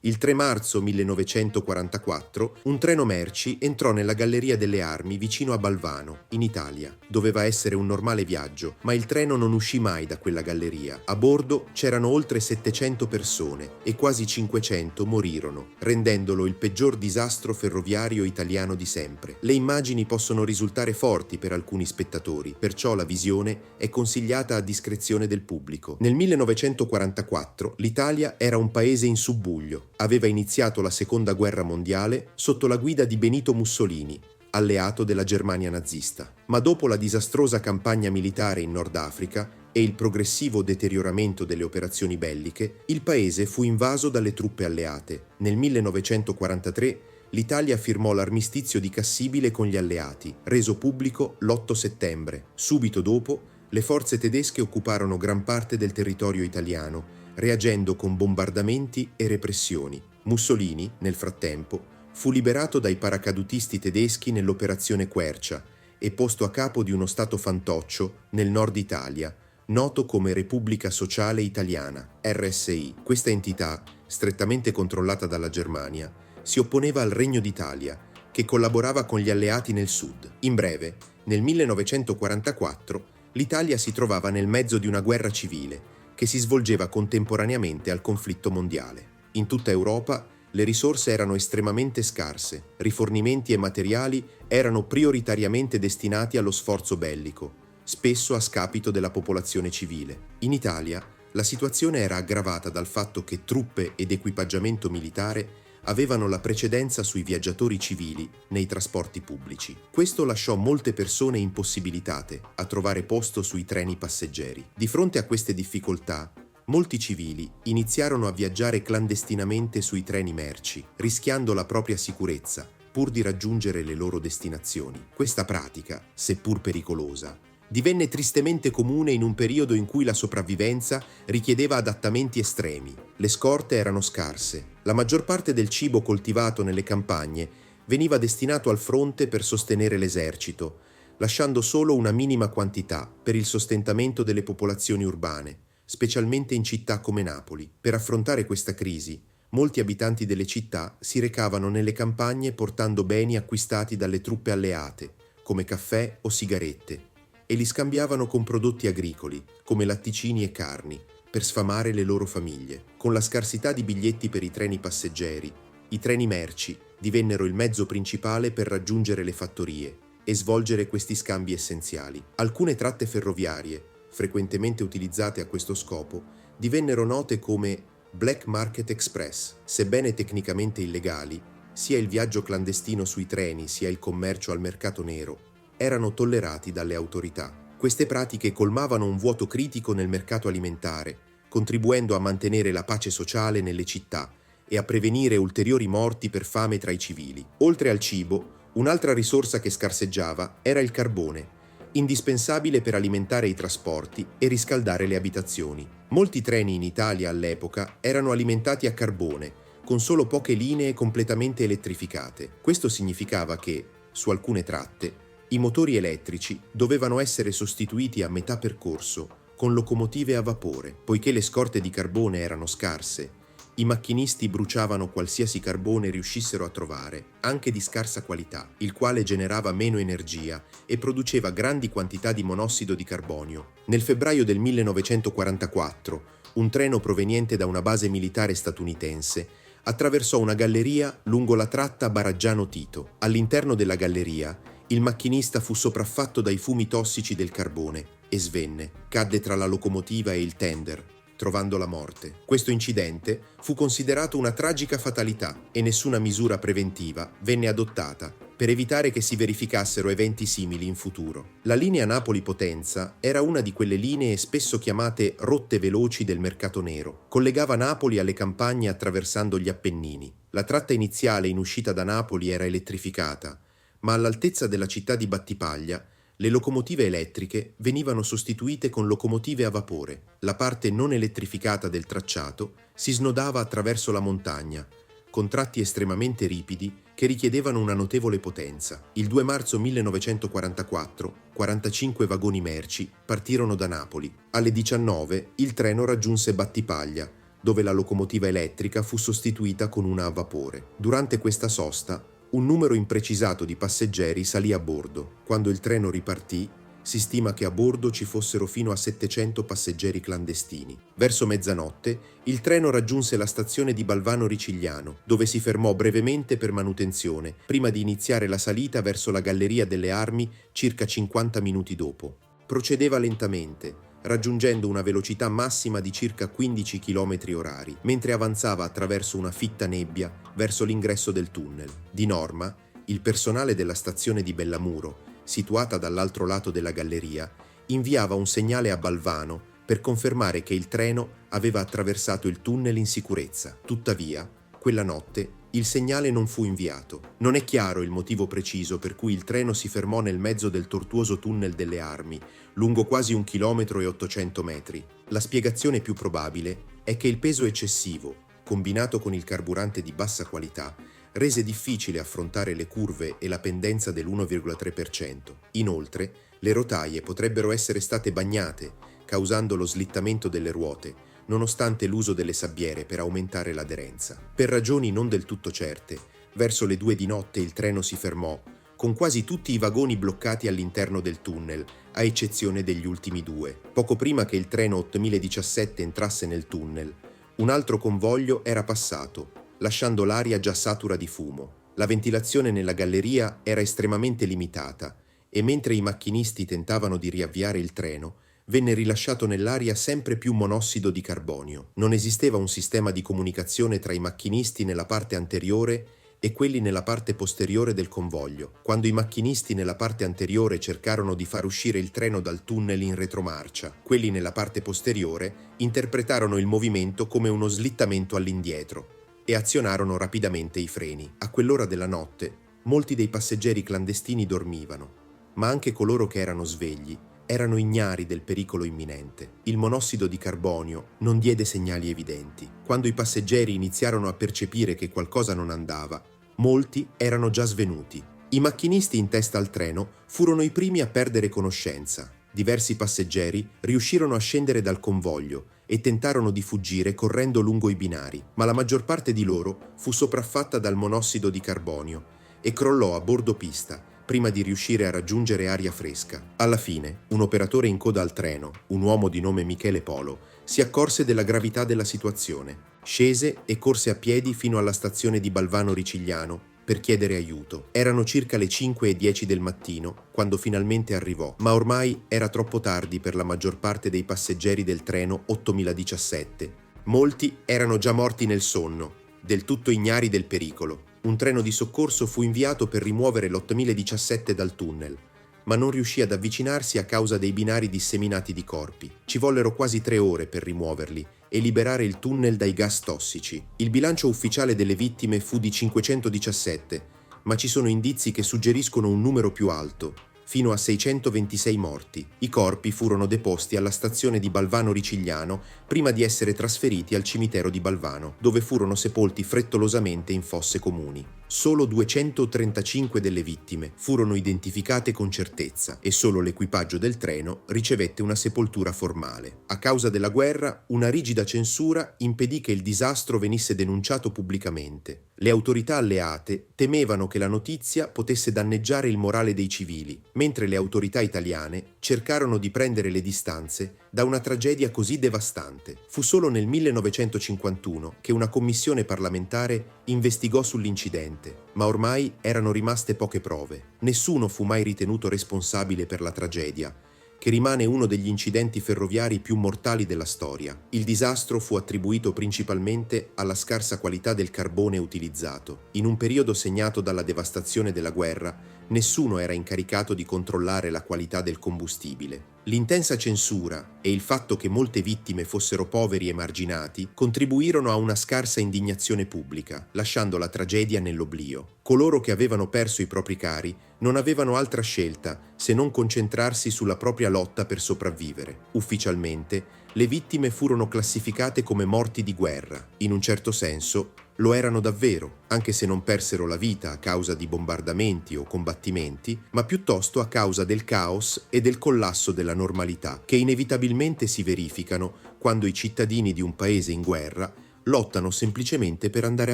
Il 3 marzo 1944 un treno merci entrò nella Galleria delle Armi vicino a Balvano, in Italia. Doveva essere un normale viaggio, ma il treno non uscì mai da quella galleria. A bordo c'erano oltre 700 persone e quasi 500 morirono, rendendolo il peggior disastro ferroviario italiano di sempre. Le immagini possono risultare forti per alcuni spettatori, perciò la visione è consigliata a discrezione del pubblico. Nel 1944 l'Italia era un paese in subbuglio. Aveva iniziato la Seconda Guerra Mondiale sotto la guida di Benito Mussolini, alleato della Germania nazista. Ma dopo la disastrosa campagna militare in Nord Africa e il progressivo deterioramento delle operazioni belliche, il paese fu invaso dalle truppe alleate. Nel 1943 l'Italia firmò l'armistizio di Cassibile con gli alleati, reso pubblico l'8 settembre. Subito dopo, le forze tedesche occuparono gran parte del territorio italiano, reagendo con bombardamenti e repressioni. Mussolini, nel frattempo, fu liberato dai paracadutisti tedeschi nell'operazione Quercia e posto a capo di uno stato fantoccio nel nord Italia, noto come Repubblica Sociale Italiana, RSI. Questa entità, strettamente controllata dalla Germania, si opponeva al Regno d'Italia, che collaborava con gli alleati nel sud. In breve, nel 1944 l'Italia si trovava nel mezzo di una guerra civile che si svolgeva contemporaneamente al conflitto mondiale. In tutta Europa le risorse erano estremamente scarse, rifornimenti e materiali erano prioritariamente destinati allo sforzo bellico, spesso a scapito della popolazione civile. In Italia la situazione era aggravata dal fatto che truppe ed equipaggiamento militare avevano la precedenza sui viaggiatori civili nei trasporti pubblici. Questo lasciò molte persone impossibilitate a trovare posto sui treni passeggeri. Di fronte a queste difficoltà, molti civili iniziarono a viaggiare clandestinamente sui treni merci, rischiando la propria sicurezza, pur di raggiungere le loro destinazioni. Questa pratica, seppur pericolosa, divenne tristemente comune in un periodo in cui la sopravvivenza richiedeva adattamenti estremi. Le scorte erano scarse. La maggior parte del cibo coltivato nelle campagne veniva destinato al fronte per sostenere l'esercito, lasciando solo una minima quantità per il sostentamento delle popolazioni urbane, specialmente in città come Napoli. Per affrontare questa crisi, molti abitanti delle città si recavano nelle campagne portando beni acquistati dalle truppe alleate, come caffè o sigarette, e li scambiavano con prodotti agricoli, come latticini e carni, per sfamare le loro famiglie. Con la scarsità di biglietti per i treni passeggeri, i treni merci divennero il mezzo principale per raggiungere le fattorie e svolgere questi scambi essenziali. Alcune tratte ferroviarie, frequentemente utilizzate a questo scopo, divennero note come Black Market Express. Sebbene tecnicamente illegali, sia il viaggio clandestino sui treni sia il commercio al mercato nero erano tollerati dalle autorità. Queste pratiche colmavano un vuoto critico nel mercato alimentare, contribuendo a mantenere la pace sociale nelle città e a prevenire ulteriori morti per fame tra i civili. Oltre al cibo, un'altra risorsa che scarseggiava era il carbone, indispensabile per alimentare i trasporti e riscaldare le abitazioni. Molti treni in Italia all'epoca erano alimentati a carbone, con solo poche linee completamente elettrificate. Questo significava che, su alcune tratte, i motori elettrici dovevano essere sostituiti a metà percorso con locomotive a vapore. Poiché le scorte di carbone erano scarse, i macchinisti bruciavano qualsiasi carbone riuscissero a trovare, anche di scarsa qualità, il quale generava meno energia e produceva grandi quantità di monossido di carbonio. Nel febbraio del 1944, un treno proveniente da una base militare statunitense attraversò una galleria lungo la tratta Baraggiano-Tito. All'interno della galleria, il macchinista fu sopraffatto dai fumi tossici del carbone e svenne. Cadde tra la locomotiva e il tender, trovando la morte. Questo incidente fu considerato una tragica fatalità e nessuna misura preventiva venne adottata per evitare che si verificassero eventi simili in futuro. La linea Napoli-Potenza era una di quelle linee spesso chiamate rotte veloci del mercato nero. Collegava Napoli alle campagne attraversando gli Appennini. La tratta iniziale in uscita da Napoli era elettrificata, ma all'altezza della città di Battipaglia le locomotive elettriche venivano sostituite con locomotive a vapore. La parte non elettrificata del tracciato si snodava attraverso la montagna, con tratti estremamente ripidi che richiedevano una notevole potenza. Il 2 marzo 1944, 45 vagoni merci partirono da Napoli. Alle 19 il treno raggiunse Battipaglia, dove la locomotiva elettrica fu sostituita con una a vapore. Durante questa sosta, un numero imprecisato di passeggeri salì a bordo. Quando il treno ripartì, si stima che a bordo ci fossero fino a 700 passeggeri clandestini. Verso mezzanotte, il treno raggiunse la stazione di Balvano Ricigliano, dove si fermò brevemente per manutenzione, prima di iniziare la salita verso la Galleria delle Armi circa 50 minuti dopo. Procedeva lentamente, raggiungendo una velocità massima di circa 15 km/h, mentre avanzava attraverso una fitta nebbia verso l'ingresso del tunnel. Di norma, il personale della stazione di Bellamuro, situata dall'altro lato della galleria, inviava un segnale a Balvano per confermare che il treno aveva attraversato il tunnel in sicurezza. Tuttavia, quella notte il segnale non fu inviato. Non è chiaro il motivo preciso per cui il treno si fermò nel mezzo del tortuoso tunnel delle Armi, lungo quasi 1,8 km. La spiegazione più probabile è che il peso eccessivo, combinato con il carburante di bassa qualità, rese difficile affrontare le curve e la pendenza dell'1,3%. Inoltre, le rotaie potrebbero essere state bagnate, causando lo slittamento delle ruote, nonostante l'uso delle sabbiere per aumentare l'aderenza. Per ragioni non del tutto certe, verso le 2 di notte il treno si fermò, con quasi tutti i vagoni bloccati all'interno del tunnel, a eccezione degli ultimi 2. Poco prima che il treno 8017 entrasse nel tunnel, un altro convoglio era passato, lasciando l'aria già satura di fumo. La ventilazione nella galleria era estremamente limitata e mentre i macchinisti tentavano di riavviare il treno, venne rilasciato nell'aria sempre più monossido di carbonio. Non esisteva un sistema di comunicazione tra i macchinisti nella parte anteriore e quelli nella parte posteriore del convoglio. Quando i macchinisti nella parte anteriore cercarono di far uscire il treno dal tunnel in retromarcia, quelli nella parte posteriore interpretarono il movimento come uno slittamento all'indietro e azionarono rapidamente i freni. A quell'ora della notte, molti dei passeggeri clandestini dormivano, ma anche coloro che erano svegli erano ignari del pericolo imminente. Il monossido di carbonio non diede segnali evidenti. Quando i passeggeri iniziarono a percepire che qualcosa non andava, molti erano già svenuti. I macchinisti in testa al treno furono i primi a perdere conoscenza. Diversi passeggeri riuscirono a scendere dal convoglio e tentarono di fuggire correndo lungo i binari, ma la maggior parte di loro fu sopraffatta dal monossido di carbonio e crollò a bordo pista prima di riuscire a raggiungere aria fresca. Alla fine, un operatore in coda al treno, un uomo di nome Michele Polo, si accorse della gravità della situazione. Scese e corse a piedi fino alla stazione di Balvano Ricigliano per chiedere aiuto. Erano circa le 5:10 del mattino quando finalmente arrivò, ma ormai era troppo tardi per la maggior parte dei passeggeri del treno 8017. Molti erano già morti nel sonno, del tutto ignari del pericolo. Un treno di soccorso fu inviato per rimuovere l'8017 dal tunnel, ma non riuscì ad avvicinarsi a causa dei binari disseminati di corpi. Ci vollero quasi 3 ore per rimuoverli e liberare il tunnel dai gas tossici. Il bilancio ufficiale delle vittime fu di 517, ma ci sono indizi che suggeriscono un numero più alto, fino a 626 morti. I corpi furono deposti alla stazione di Balvano Ricigliano prima di essere trasferiti al cimitero di Balvano, dove furono sepolti frettolosamente in fosse comuni. Solo 235 delle vittime furono identificate con certezza e solo l'equipaggio del treno ricevette una sepoltura formale. A causa della guerra, una rigida censura impedì che il disastro venisse denunciato pubblicamente. Le autorità alleate temevano che la notizia potesse danneggiare il morale dei civili, mentre le autorità italiane cercarono di prendere le distanze da una tragedia così devastante. Fu solo nel 1951 che una commissione parlamentare investigò sull'incidente, ma ormai erano rimaste poche prove. Nessuno fu mai ritenuto responsabile per la tragedia, che rimane uno degli incidenti ferroviari più mortali della storia. Il disastro fu attribuito principalmente alla scarsa qualità del carbone utilizzato. In un periodo segnato dalla devastazione della guerra, nessuno era incaricato di controllare la qualità del combustibile. L'intensa censura e il fatto che molte vittime fossero poveri e marginati contribuirono a una scarsa indignazione pubblica, lasciando la tragedia nell'oblio. Coloro che avevano perso i propri cari non avevano altra scelta se non concentrarsi sulla propria lotta per sopravvivere. Ufficialmente, Le vittime furono classificate come morti di guerra. In un certo senso, lo erano davvero, anche se non persero la vita a causa di bombardamenti o combattimenti, ma piuttosto a causa del caos e del collasso della normalità, che inevitabilmente si verificano quando i cittadini di un paese in guerra lottano semplicemente per andare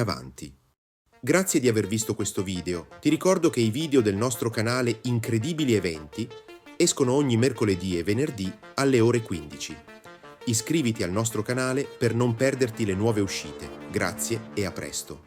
avanti. Grazie di aver visto questo video. Ti ricordo che i video del nostro canale Incredibili Eventi escono ogni mercoledì e venerdì alle ore 15. Iscriviti al nostro canale per non perderti le nuove uscite. Grazie e a presto.